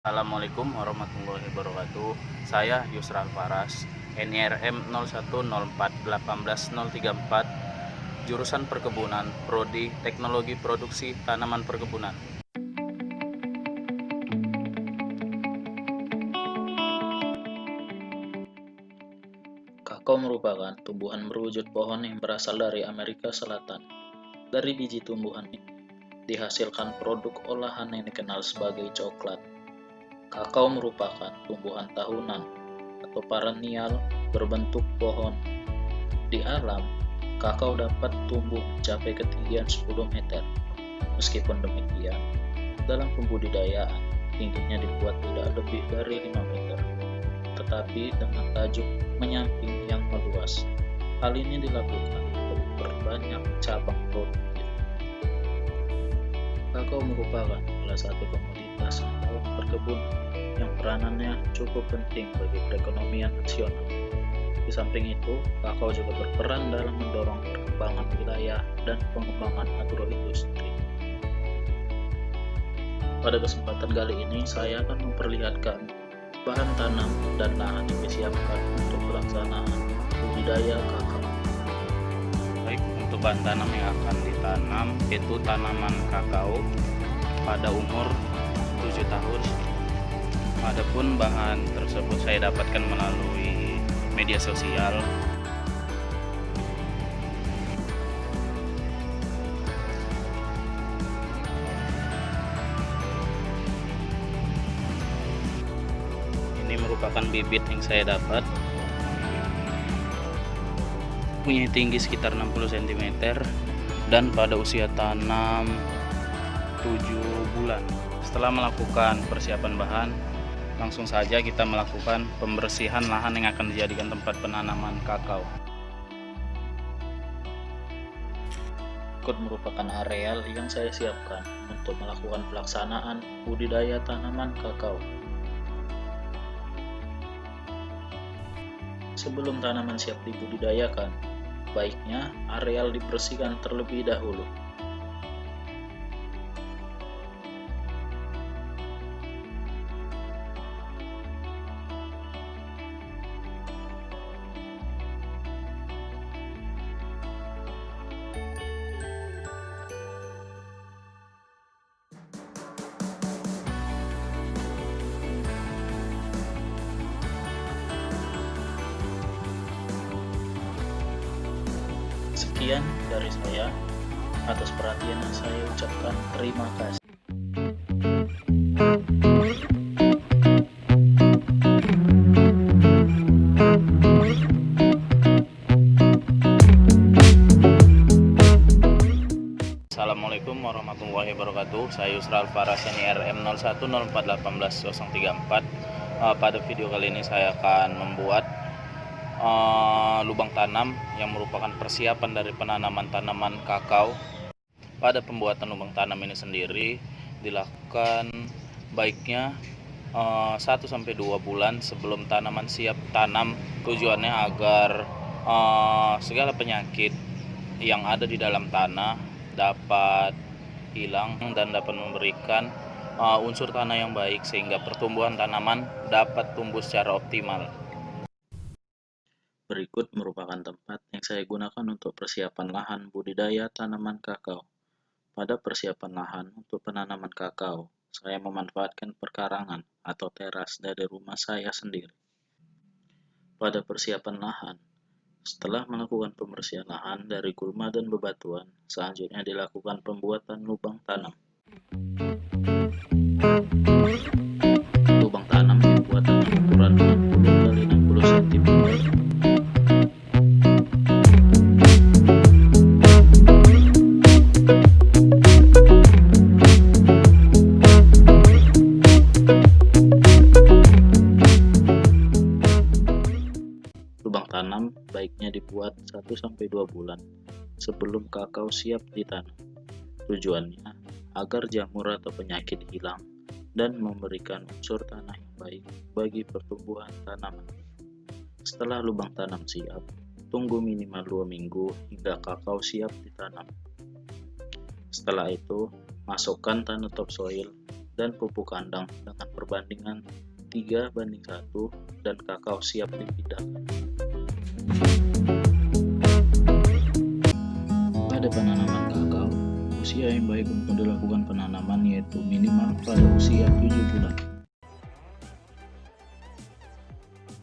Assalamualaikum warahmatullahi wabarakatuh. Saya Yusral Faras, NIRM 0104181034, jurusan Perkebunan, Prodi Teknologi Produksi Tanaman Perkebunan. Kakao merupakan tumbuhan berwujud pohon yang berasal dari Amerika Selatan. Dari biji tumbuhan ini, dihasilkan produk olahan yang dikenal sebagai coklat. Kakao merupakan tumbuhan tahunan atau perennial berbentuk pohon. Di alam, kakao dapat tumbuh mencapai ketinggian 10 meter. Meskipun demikian, dalam pembudidayaan, tingginya dibuat tidak lebih dari 5 meter, tetapi dengan tajuk menyamping yang meluas. Hal ini dilakukan untuk memperbanyak cabang produktif. Kakao merupakan salah satu komoditas atau perkebunan yang peranannya cukup penting bagi perekonomian nasional. Di samping itu, kakao juga berperan dalam mendorong perkembangan wilayah dan pengembangan agroindustri. Pada kesempatan kali ini, saya akan memperlihatkan bahan tanam dan lahan yang disiapkan untuk pelaksanaan budidaya kakao. Baik, untuk bahan tanam yang akan ditanam yaitu tanaman kakao pada umur 7 tahun. Adapun bahan tersebut saya dapatkan melalui media sosial. Ini merupakan bibit yang saya dapat, punya tinggi sekitar 60 cm dan pada usia tanam 7 bulan. Setelah melakukan persiapan bahan, langsung saja kita melakukan pembersihan lahan yang akan dijadikan tempat penanaman kakao. Berikut merupakan areal yang saya siapkan untuk melakukan pelaksanaan budidaya tanaman kakao. Sebelum tanaman siap dibudidayakan, baiknya areal dibersihkan terlebih dahulu. Sekian dari saya. Atas perhatiannya saya ucapkan terima kasih. Assalamualaikum warahmatullahi wabarakatuh. Saya Yusral Faras, NIRM 0104181034. Pada video kali ini saya akan membuat lubang tanam yang merupakan persiapan dari penanaman tanaman kakao. Pada pembuatan lubang tanam ini sendiri dilakukan baiknya 1-2 bulan sebelum tanaman siap tanam. Tujuannya agar segala penyakit yang ada di dalam tanah dapat hilang dan dapat memberikan unsur tanah yang baik sehingga pertumbuhan tanaman dapat tumbuh secara optimal. Berikut merupakan tempat yang saya gunakan untuk persiapan lahan budidaya tanaman kakao. Pada persiapan lahan untuk penanaman kakao, saya memanfaatkan perkarangan atau teras dari rumah saya sendiri. Pada persiapan lahan, setelah melakukan pembersihan lahan dari gulma dan bebatuan, selanjutnya dilakukan pembuatan lubang tanam. Lubang tanam dibuat dengan ukuran 60 x 60 cm. Lubang tanam baiknya dibuat 1-2 bulan sebelum kakao siap ditanam. Tujuannya agar jamur atau penyakit hilang dan memberikan unsur tanah yang baik bagi pertumbuhan tanaman. Setelah lubang tanam siap, tunggu minimal 2 minggu hingga kakao siap ditanam. Setelah itu, masukkan tanah topsoil dan pupuk kandang dengan perbandingan 3:1 dan kakao siap dipindahkan. Pada penanaman kakao, usia yang baik untuk dilakukan penanaman yaitu minimal pada usia 7 bulan.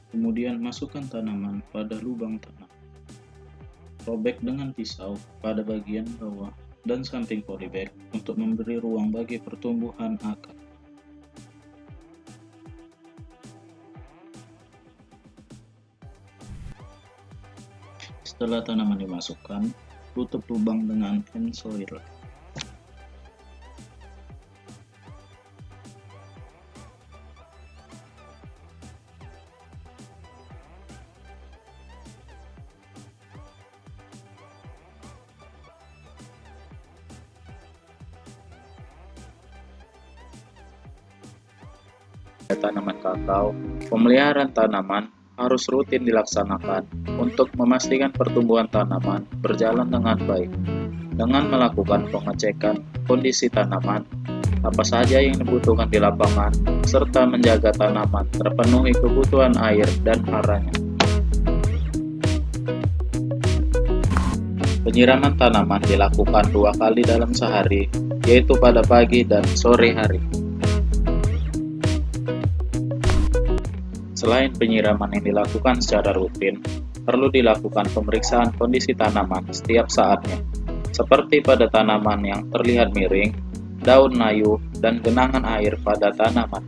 Kemudian masukkan tanaman pada lubang tanam. Robek dengan pisau pada bagian bawah dan samping polybag untuk memberi ruang bagi pertumbuhan akar. Setelah tanaman dimasukkan, tutup lubang dengan ensoil. Tanaman kakao, pemeliharaan tanaman harus rutin dilaksanakan untuk memastikan pertumbuhan tanaman berjalan dengan baik dengan melakukan pengecekan kondisi tanaman, apa saja yang dibutuhkan di lapangan, serta menjaga tanaman terpenuhi kebutuhan air dan haranya. Penyiraman tanaman dilakukan 2 kali dalam sehari, yaitu pada pagi dan sore hari. Selain penyiraman yang dilakukan secara rutin, perlu dilakukan pemeriksaan kondisi tanaman setiap saatnya, seperti pada tanaman yang terlihat miring, daun layu, dan genangan air pada tanaman.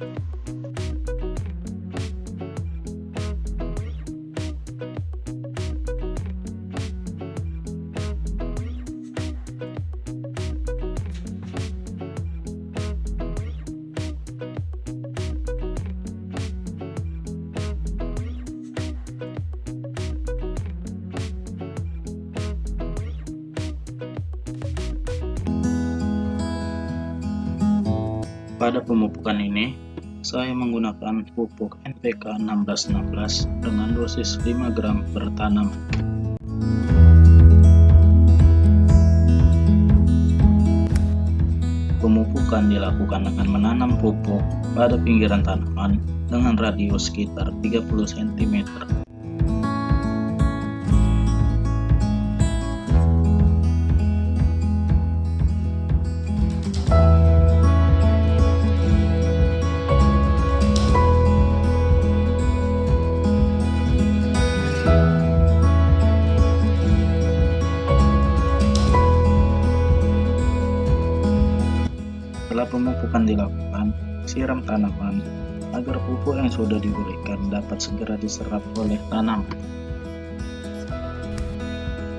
Pada pemupukan ini, saya menggunakan pupuk NPK 1616 dengan dosis 5 gram per tanaman. Pemupukan dilakukan dengan menanam pupuk pada pinggiran tanaman dengan radius sekitar 30 cm. Setelah pemupukan dilakukan, siram tanaman agar pupuk yang sudah diberikan dapat segera diserap oleh tanaman.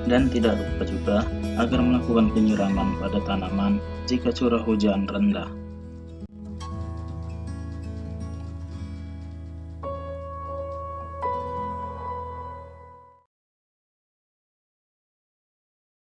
Dan tidak lupa juga agar melakukan penyiraman pada tanaman jika curah hujan rendah.